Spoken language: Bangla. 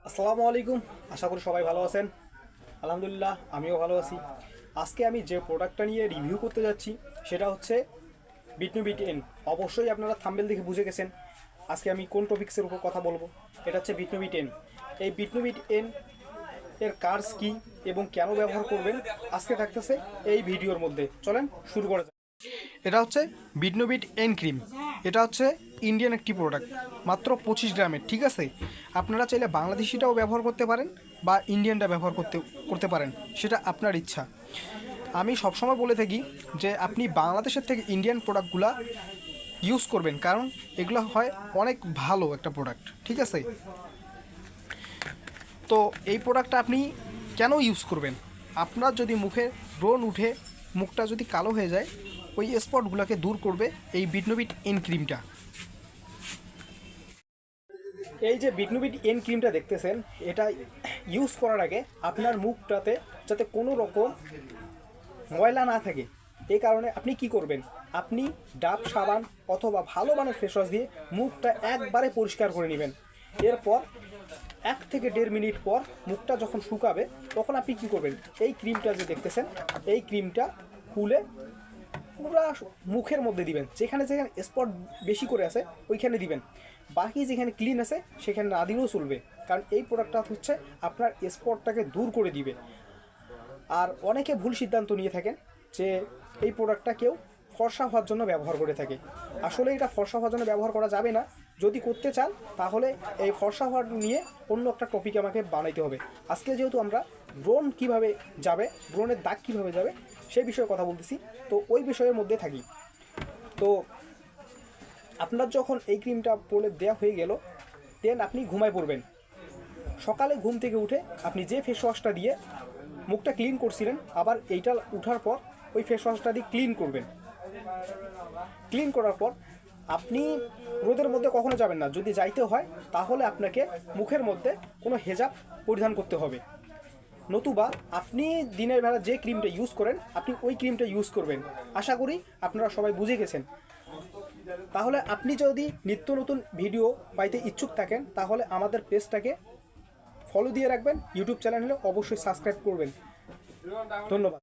আসসালামু আলাইকুম। আশা করি সবাই ভালো আছেন। আলহামদুলিল্লাহ আমিও ভালো আছি। আজকে আমি যে প্রোডাক্টটা নিয়ে রিভিউ করতে যাচ্ছি সেটা হচ্ছে বিটনুবিট এন। অবশ্যই আপনারা থাম্বনেল দেখে বুঝে গেছেন আজকে আমি কোন টপিক্সের উপর কথা বলবো। এটা হচ্ছে বিটনুবিট এন। এই বিটনুবিট এন এর কার্স কী এবং কেন ব্যবহার করবেন আজকে থাকতেছে এই ভিডিওর মধ্যে। চলেন শুরু করা যাক। এটা হচ্ছে বিটনুবিট এন ক্রিম। এটা হচ্ছে ইন্ডিয়ান একটি প্রোডাক্ট, মাত্র 25 গ্রামের। ঠিক আছে, আপনারা চাইলে বাংলাদেশিটাও ব্যবহার করতে পারেন বা ইন্ডিয়ানটা ব্যবহার করতে পারেন, সেটা আপনার ইচ্ছা। আমি সবসময় বলে থাকি যে আপনি বাংলাদেশের থেকে ইন্ডিয়ান প্রোডাক্টগুলো ইউজ করবেন, কারণ এগুলো হয় অনেক ভালো একটা প্রোডাক্ট। ঠিক আছে, তো এই প্রোডাক্টটা আপনি কেন ইউজ করবেন? আপনার যদি মুখে ব্রণ উঠে, মুখটা যদি কালো হয়ে যায়, ওই স্পটগুলোকে দূর করবে এই বিটনুবিট এন ক্রিমটা। এই যে বিটনুবিট এন ক্রিমটা দেখতেছেন, এটা ইউজ করার আগে আপনার মুখটাতে যাতে কোনো রকম ময়লা না থাকে, এই কারণে আপনি কি করবেন, আপনি ডাব সাবান অথবা ভালো মানের ফেস ওয়াশ দিয়ে মুখটা একবারে পরিষ্কার করে নেবেন। এরপর 1 থেকে 1.5 মিনিট পর মুখটা যখন শুকাবে তখন আপনি কি করবেন, এই ক্রিমটা যে দেখতেছেন এই ক্রিমটা খুলে পুরো মুখের মধ্যে দিবেন। যেখানে যেখানে স্পট বেশি করে আছে ওইখানে দিবেন, বাকি যেখানে ক্লিন আছে সেখানে না দিলেও চলবে, কারণ এই প্রোডাক্টটা হচ্ছে আপনার স্পটটাকে দূর করে দিবে। আর অনেকে ভুল সিদ্ধান্ত নিয়ে থাকেন যে এই প্রোডাক্টটা কেউ ফর্সা হওয়ার জন্য ব্যবহার করে থাকে। আসলে এটা ফর্সা হওয়ার জন্য ব্যবহার করা যাবে না। যদি করতে চান তাহলে এই ফর্সা হওয়ার নিয়ে অন্য একটা টপিক আমাকে বানাইতে হবে। আজকে যেহেতু আমরা ব্রণ কীভাবে যাবে, ব্রণের দাগ কীভাবে যাবে সেই বিষয়ে কথা বলতেছি, তো ওই বিষয়ের মধ্যে থাকি। তো আপনার যখন এই ক্রিমটা পরে দেওয়া হয়ে গেল, দেন আপনি ঘুমায় পড়বেন। সকালে ঘুম থেকে উঠে আপনি যে ফেস ওয়াশটা দিয়ে মুখটা ক্লিন করছিলেন, আবার এইটা উঠার পর ওই ফেস ওয়াশটা দিয়ে ক্লিন করবেন। ক্লিন করার পর আপনি রোদের মধ্যে কখনো যাবেন না। যদি যাইতে হয় তাহলে আপনাকে মুখের মধ্যে কোনো হেজাব পরিধান করতে হবে, নতুবা আপনি দিনের বেলা যে ক্রিমটা ইউজ করেন আপনি ওই ক্রিমটা ইউজ করবেন। আশা করি আপনারা সবাই বুঝে গেছেন। তাহলে আপনি যদি নিত্য নতুন ভিডিও পাইতে ইচ্ছুক থাকেন তাহলে আমাদের পেজটাকে ফলো দিয়ে রাখবেন। ইউটিউব চ্যানেল হলে অবশ্যই সাবস্ক্রাইব করবেন। ধন্যবাদ।